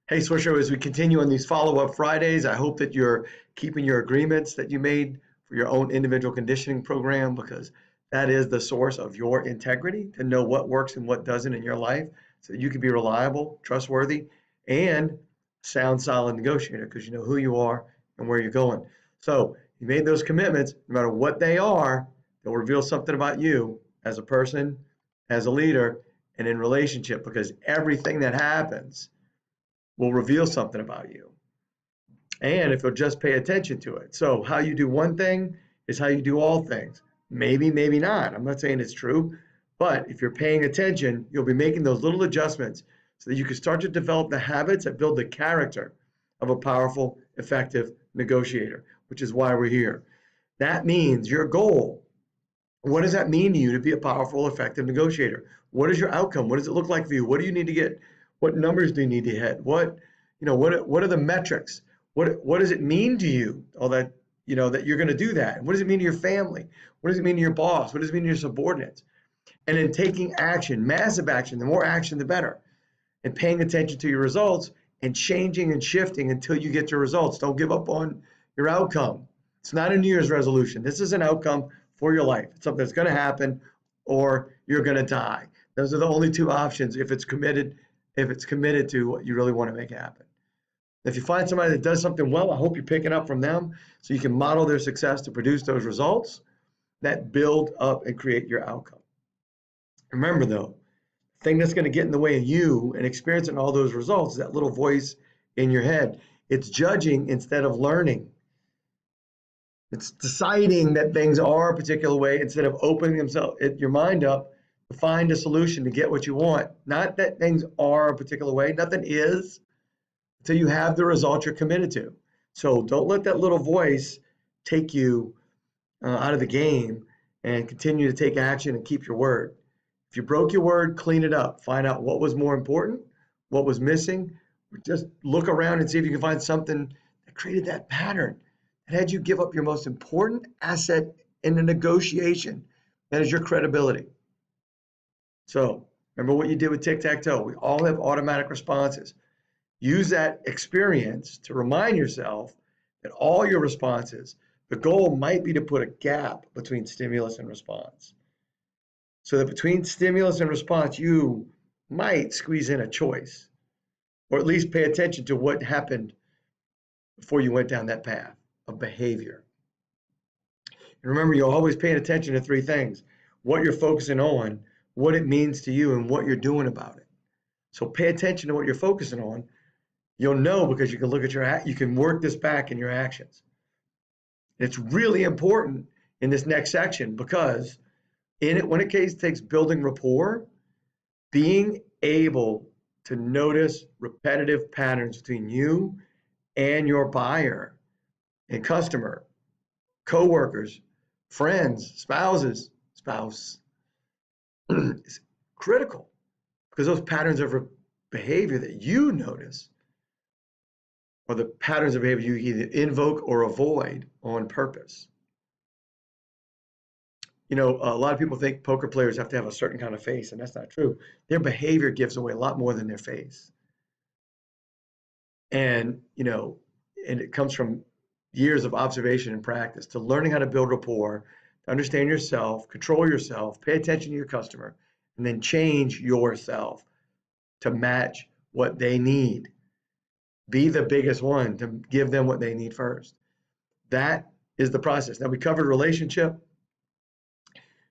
Hey, Swisher, as we continue on these follow-up Fridays, I hope that you're keeping your agreements that you made for your own individual conditioning program because that is the source of your integrity to know what works and what doesn't in your life so that you can be reliable, trustworthy, and sound, solid negotiator because you know who you are and where you're going. So you made those commitments, no matter what they are, they'll reveal something about you as a person, as a leader, and in relationship because everything that happens will reveal something about you. And if you'll just pay attention to it. So, how you do one thing is how you do all things. Maybe, maybe not. I'm not saying it's true. But if you're paying attention, you'll be making those little adjustments so that you can start to develop the habits that build the character of a powerful, effective negotiator, which is why we're here. That means your goal. What does that mean to you to be a powerful, effective negotiator? What is your outcome? What does it look like for you? What do you need to get? What numbers do you need to hit? What are the metrics? What does it mean to you? All that, that you're going to do that. What does it mean to your family? What does it mean to your boss? What does it mean to your subordinates? And then taking action, massive action, the more action, the better. And paying attention to your results and changing and shifting until you get your results. Don't give up on your outcome. It's not a New Year's resolution. This is an outcome for your life. It's something that's going to happen or you're going to die. Those are the only two options if it's committed to what you really want to make happen. If you find somebody that does something well, I hope you're picking up from them so you can model their success to produce those results that build up and create your outcome. Remember though, the thing that's going to get in the way of you and experiencing all those results is that little voice in your head. It's judging instead of learning. It's deciding that things are a particular way instead of opening your mind up to find a solution to get what you want. Not that things are a particular way. Nothing is until you have the result you're committed to. So don't let that little voice take you out of the game and continue to take action and keep your word. If you broke your word, clean it up. Find out what was more important, what was missing. Just look around and see if you can find something that created that pattern that had you give up your most important asset in a negotiation. That is your credibility. So remember what you did with tic-tac-toe. We all have automatic responses. Use that experience to remind yourself that all your responses, the goal might be to put a gap between stimulus and response. So that between stimulus and response, you might squeeze in a choice, or at least pay attention to what happened before you went down that path of behavior. And remember, you're always paying attention to three things: what you're focusing on, what it means to you, and what you're doing about it. So pay attention to what you're focusing on. You'll know because you can look at you can work this back in your actions. And it's really important in this next section because when it takes building rapport, being able to notice repetitive patterns between you and your buyer and customer, coworkers, friends, spouse is critical because those patterns of behavior that you notice are the patterns of behavior you either invoke or avoid on purpose. A lot of people think poker players have to have a certain kind of face, and that's not true. Their behavior gives away a lot more than their face. And, and it comes from years of observation and practice to learning how to build rapport, to understand yourself, control yourself, pay attention to your customer, and then change yourself to match what they need. Be the biggest one to give them what they need first. That is the process. Now, we covered relationship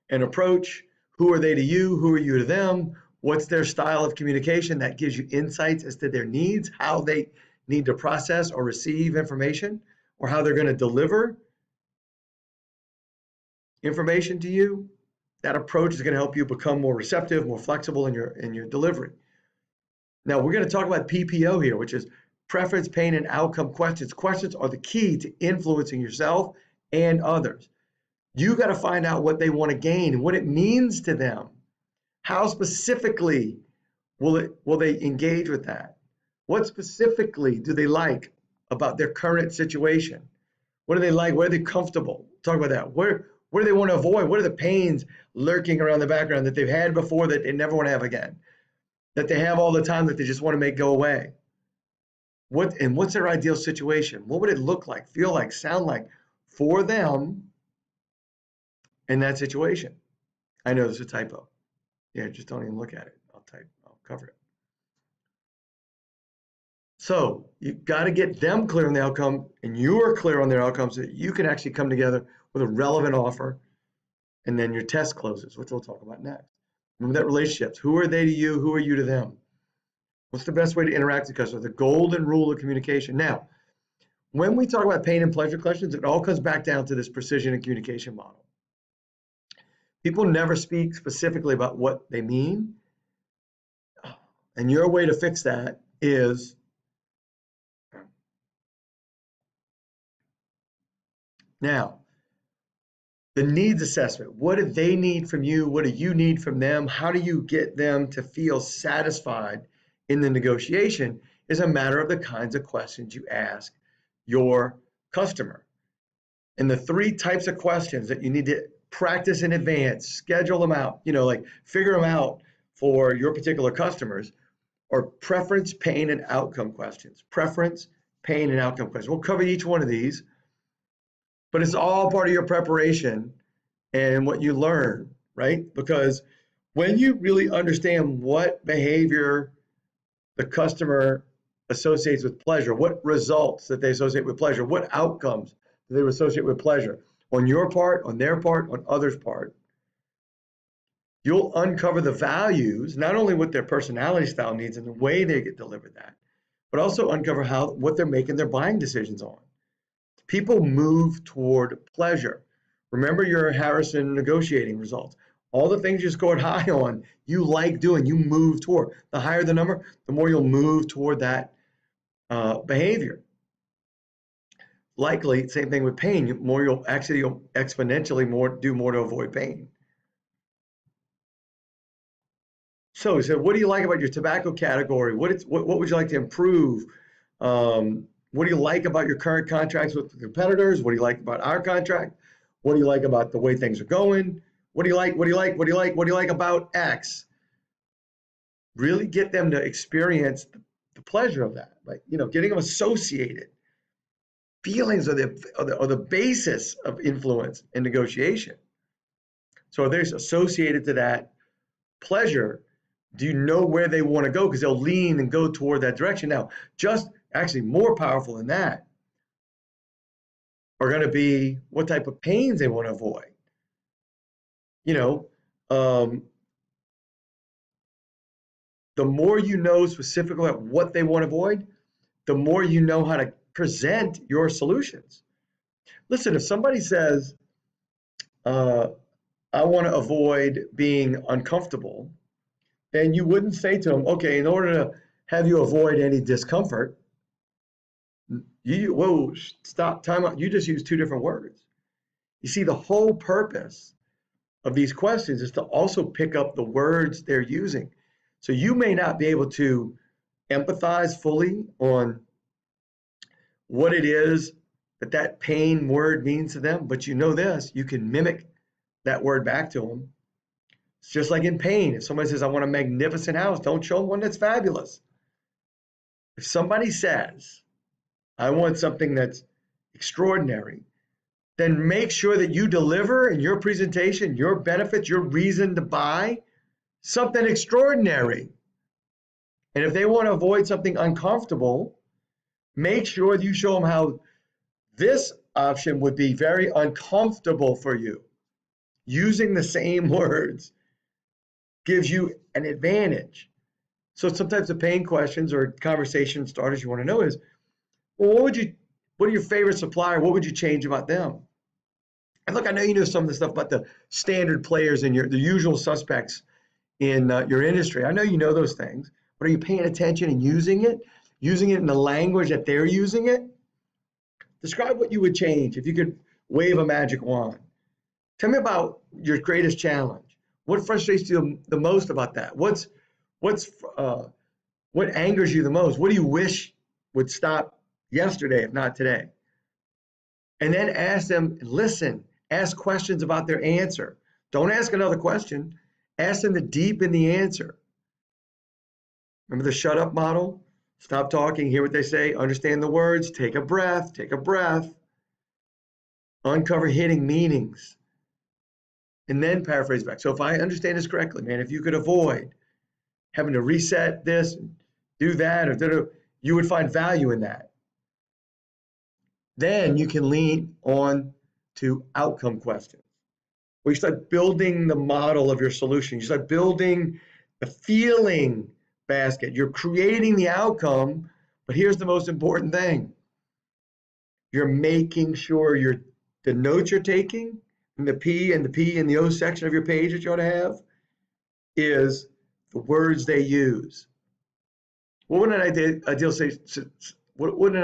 and approach. Who are they to you? Who are you to them? What's their style of communication? That gives you insights as to their needs, how they need to process or receive information, or how they're going to deliver information to you. That approach is going to help you become more receptive, more flexible in your delivery. Now, we're going to talk about PPO here, which is preference, pain, and outcome questions. Questions are the key to influencing yourself and others. You got to find out what they want to gain and what it means to them. How specifically will they engage with that? What specifically do they like about their current situation? What do they like? Where are they comfortable? Talk about that. Where do they want to avoid? What are the pains lurking around the background that they've had before that they never want to have again? That they have all the time that they just want to make go away? What's their ideal situation? What would it look like, feel like, sound like for them in that situation? I know there's a typo. Yeah, just don't even look at it. I'll cover it. So you got to get them clear on the outcome, and you are clear on their outcome so that you can actually come together with a relevant offer, and then your test closes, which we'll talk about next. Remember that relationships. Who are they to you? Who are you to them? What's the best way to interact with the customer? The golden rule of communication. Now, when we talk about pain and pleasure questions, it all comes back down to this precision and communication model. People never speak specifically about what they mean. And your way to fix that is now the needs assessment. What do they need from you? What do you need from them? How do you get them to feel satisfied in the negotiation is a matter of the kinds of questions you ask your customer. And the 3 types of questions that you need to practice in advance, schedule them out, like figure them out for your particular customers are preference, pain, and outcome questions. Preference, pain, and outcome questions. We'll cover each one of these, but it's all part of your preparation and what you learn, right? Because when you really understand what behavior the customer associates with pleasure, what results that they associate with pleasure, what outcomes do they associate with pleasure on your part, on their part, on others' part, you'll uncover the values, not only what their personality style needs and the way they get delivered that, but also uncover what they're making their buying decisions on. People move toward pleasure. Remember your Harrison negotiating results. All the things you scored high on, you like doing, you move toward. The higher the number, the more you'll move toward that behavior. Likely, same thing with pain. You'll exponentially do more to avoid pain. So he said, what do you like about your tobacco category? What would you like to improve? What do you like about your current contracts with the competitors? What do you like about our contract? What do you like about the way things are going? What do you like? What do you like? What do you like? What do you like about X? Really get them to experience the pleasure of that, like getting them associated. Feelings are the basis of influence and negotiation. So if they're associated to that pleasure, do you know where they want to go? Because they'll lean and go toward that direction. Now, just actually more powerful than that are going to be what type of pains they want to avoid. The more you know specifically about what they want to avoid, the more you know how to present your solutions. Listen, if somebody says, I want to avoid being uncomfortable, then you wouldn't say to them, okay, in order to have you avoid any discomfort, whoa, stop, time out. You just used 2 different words. You see, the whole purpose of these questions is to also pick up the words they're using. So you may not be able to empathize fully on what it is that pain word means to them, but you know this, you can mimic that word back to them. It's just like in pain. If somebody says, I want a magnificent house, don't show them one that's fabulous. If somebody says, I want something that's extraordinary, then make sure that you deliver in your presentation, your benefits, your reason to buy something extraordinary. And if they want to avoid something uncomfortable, make sure that you show them how this option would be very uncomfortable for you. Using the same words gives you an advantage. So sometimes the pain questions or conversation starters you want to know is, well, what are your favorite supplier? What would you change about them? And look, I know you know some of the stuff about the standard players and the usual suspects in your industry. I know you know those things, but are you paying attention and using it in the language that they're using it? Describe what you would change if you could wave a magic wand. Tell me about your greatest challenge. What frustrates you the most about that? What angers you the most? What do you wish would stop yesterday, if not today? And then ask them, listen, ask questions about their answer. Don't ask another question. Ask them to deepen the answer. Remember the shut up model? Stop talking, hear what they say, understand the words, take a breath, uncover hidden meanings, and then paraphrase back. So if I understand this correctly, man, if you could avoid having to reset this, do that, or you would find value in that. Then you can lean on to outcome questions, where you start building the model of your solution. You start building the feeling basket. You're creating the outcome, but here's the most important thing. You're making sure the notes you're taking, and the P and the O section of your page that you ought to have, is the words they use. What would an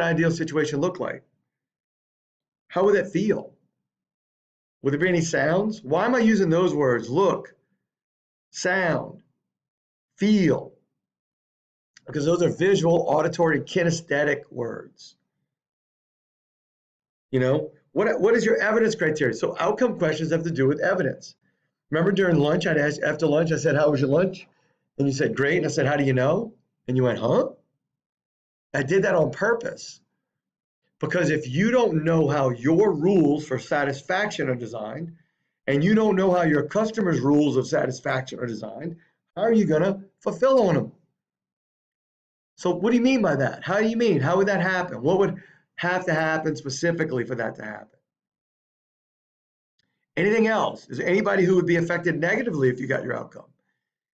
ideal situation look like? How would that feel? Would there be any sounds? Why am I using those words? Look, sound, feel. Because those are visual, auditory, kinesthetic words. You know, what is your evidence criteria? So outcome questions have to do with evidence. Remember during lunch, I'd ask, after lunch, I said, how was your lunch? And you said, great. And I said, how do you know? And you went, huh? I did that on purpose. Because if you don't know how your rules for satisfaction are designed, and you don't know how your customers' rules of satisfaction are designed, how are you going to fulfill on them? So what do you mean by that? How do you mean? How would that happen? What would have to happen specifically for that to happen? Anything else? Is there anybody who would be affected negatively if you got your outcome?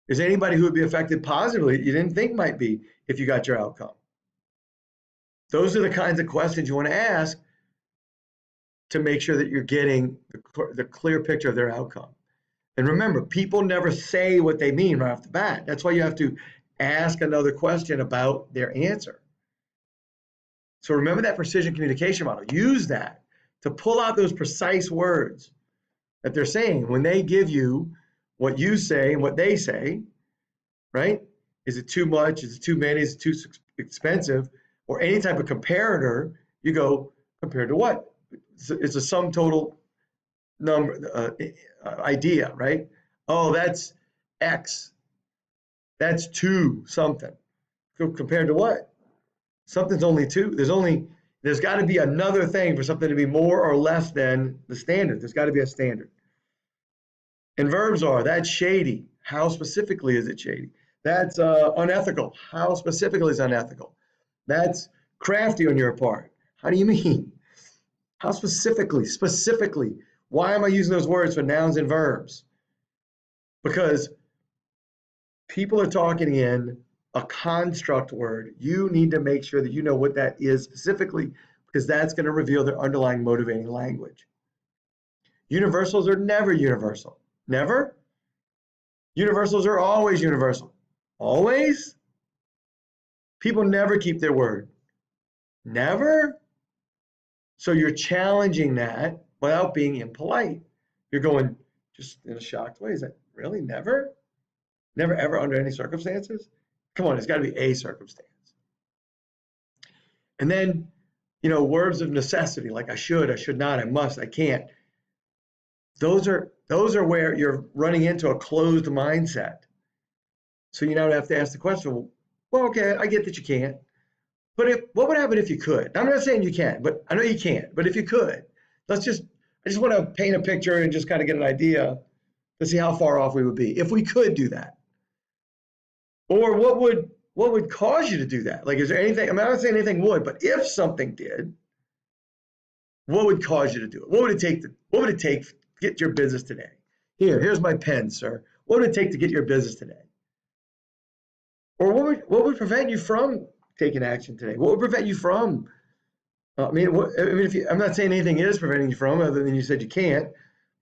Is there anybody who would be affected positively you didn't think might be if you got your outcome? Those are the kinds of questions you want to ask to make sure that you're getting the clear picture of their outcome. And remember, people never say what they mean right off the bat. That's why you have to ask another question about their answer. So remember that precision communication model. Use that to pull out those precise words that they're saying when they give you what you say and what they say, right? Is it too much? Is it too many? Is it too expensive? Or any type of comparator, you go, compared to what? It's a sum total number idea, right? Oh, that's X. That's 2 something. Compared to what? Something's only 2. There's got to be another thing for something to be more or less than the standard. There's got to be a standard. And verbs are, that's shady. How specifically is it shady? That's unethical. How specifically is unethical? That's crafty on your part. How do you mean? How specifically? Why am I using those words for nouns and verbs? Because people are talking in a construct word. You need to make sure that you know what that is specifically, because that's going to reveal their underlying motivating language. Universals are never universal. Never. Universals are always universal. Always? People never keep their word. Never? So you're challenging that without being impolite. You're going just in a shocked way. Is that really never? Never, ever, under any circumstances? Come on, it's got to be a circumstance. And then, you know, words of necessity, like I should not, I must, I can't. Those are where you're running into a closed mindset. So you now have to ask the question, well, okay, I get that you can't, but what would happen if you could? I'm not saying you can't, but I know you can't, but if you could, I just want to paint a picture and just kind of get an idea to see how far off we would be if we could do that. Or what would cause you to do that? Like, is there anything, I'm not saying anything would, but if something did, what would cause you to do it? What would it take to get your business today? Here's my pen, sir. What would it take to get your business today? Or what would prevent you from taking action today? What would prevent you from? I'm not saying anything is preventing you from, other than you said you can't.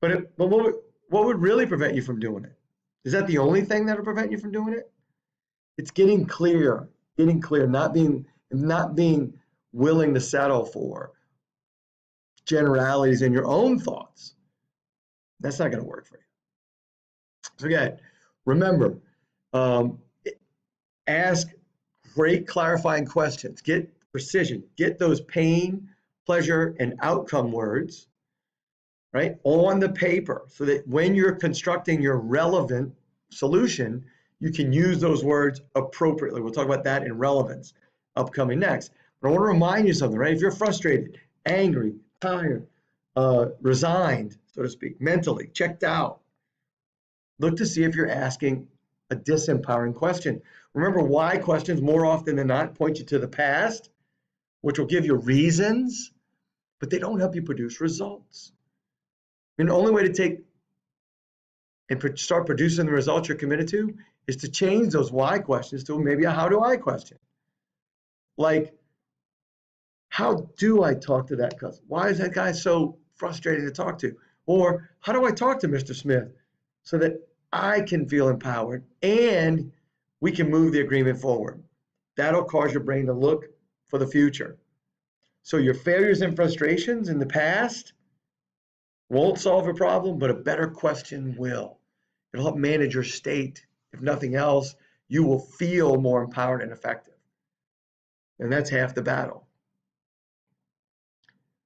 But what would really prevent you from doing it? Is that the only thing that will prevent you from doing it? It's getting clear, not being willing to settle for generalities in your own thoughts. That's not going to work for you. So again, remember, ask great clarifying questions. Get precision. Get those pain, pleasure, and outcome words, right, on the paper, so that when you're constructing your relevant solution, you can use those words appropriately. We'll talk about that in relevance. upcoming next. But I want to remind you something, right? If you're frustrated, angry, tired, resigned, so to speak, mentally checked out, look to see if you're asking a disempowering question. Remember, why questions more often than not point you to the past, which will give you reasons, but they don't help you produce results. And the only way to take and start producing the results you're committed to is to change those why questions to maybe a how do I question. Like, how do I talk to that customer? Why is that guy so frustrating to talk to? Or how do I talk to Mr. Smith so that I can feel empowered and we can move the agreement forward? That'll cause your brain to look for the future. So your failures and frustrations in the past won't solve a problem, but a better question will. It'll help manage your state. If nothing else, you will feel more empowered and effective. And that's half the battle.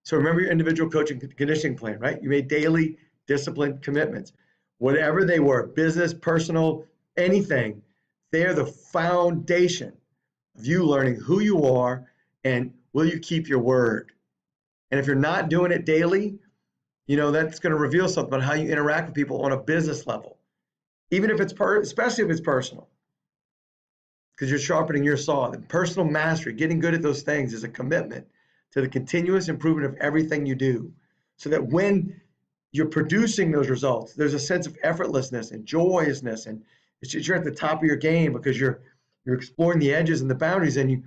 So remember your individual coaching conditioning plan, right? You made daily disciplined commitments. Whatever they were, business, personal, anything, they're the foundation of you learning who you are and will you keep your word. And if you're not doing it daily, that's going to reveal something about how you interact with people on a business level, even if it's especially if it's personal, because you're sharpening your saw. The personal mastery, getting good at those things, is a commitment to the continuous improvement of everything you do, so that when you're producing those results, there's a sense of effortlessness and joyousness, and you're at the top of your game because you're exploring the edges and the boundaries, and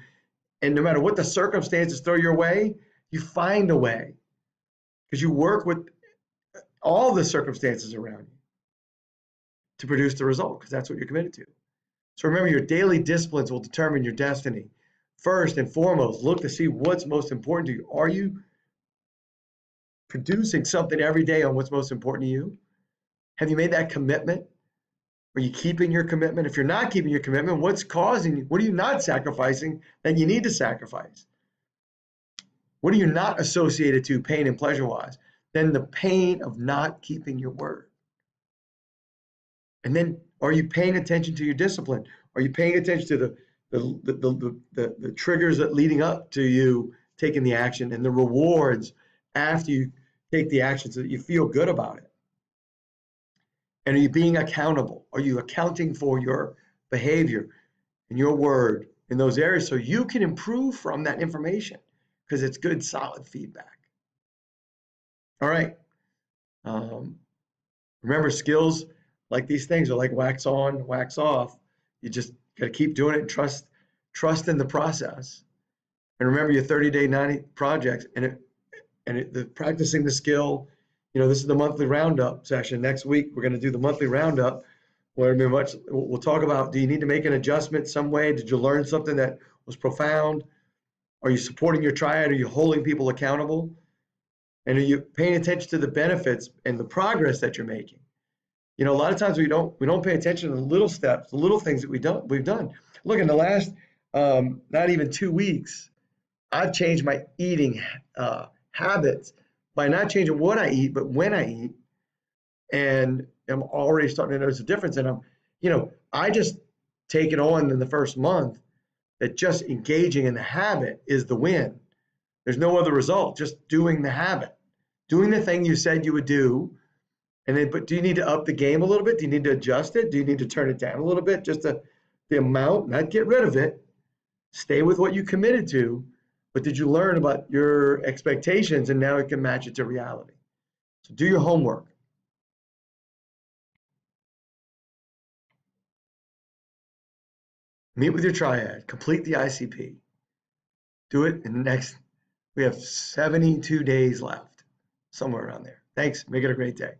no matter what the circumstances throw your way, you find a way because you work with all the circumstances around you to produce the result, because that's what you're committed to. So remember, your daily disciplines will determine your destiny. First and foremost, look to see what's most important to you. Are you producing something every day on what's most important to you? Have you made that commitment? Are you keeping your commitment? If you're not keeping your commitment, what's causing you? What are you not sacrificing that you need to sacrifice? What are you not associated to pain and pleasure-wise? Then the pain of not keeping your word. And then, are you paying attention to your discipline? Are you paying attention to the triggers that leading up to you taking the action and the rewards after you take the action so that you feel good about it? And are you being accountable? Are you accounting for your behavior and your word in those areas so you can improve from that information? Because it's good, solid feedback. All right. Remember, skills like these things are like wax on, wax off. You just got to keep doing it and trust in the process. And remember your 30-day, 90 projects the practicing the skill. This is the monthly roundup session. Next week, we're going to do the monthly roundup where we'll talk about, do you need to make an adjustment some way? Did you learn something that was profound? Are you supporting your triad? Are you holding people accountable? And are you paying attention to the benefits and the progress that you're making? A lot of times we don't pay attention to the little steps, the little things that we've done. Look, in the last not even 2 weeks, I've changed my eating habits by not changing what I eat, but when I eat. And I'm already starting to notice a difference. And I just take it on in the first month that just engaging in the habit is the win. There's no other result, just doing the habit, doing the thing you said you would do. But do you need to up the game a little bit? Do you need to adjust it? Do you need to turn it down a little bit? Just the amount, not get rid of it. Stay with what you committed to. But did you learn about your expectations and now it can match it to reality? So do your homework. Meet with your triad. Complete the ICP. Do it in we have 72 days left, somewhere around there. Thanks. Make it a great day.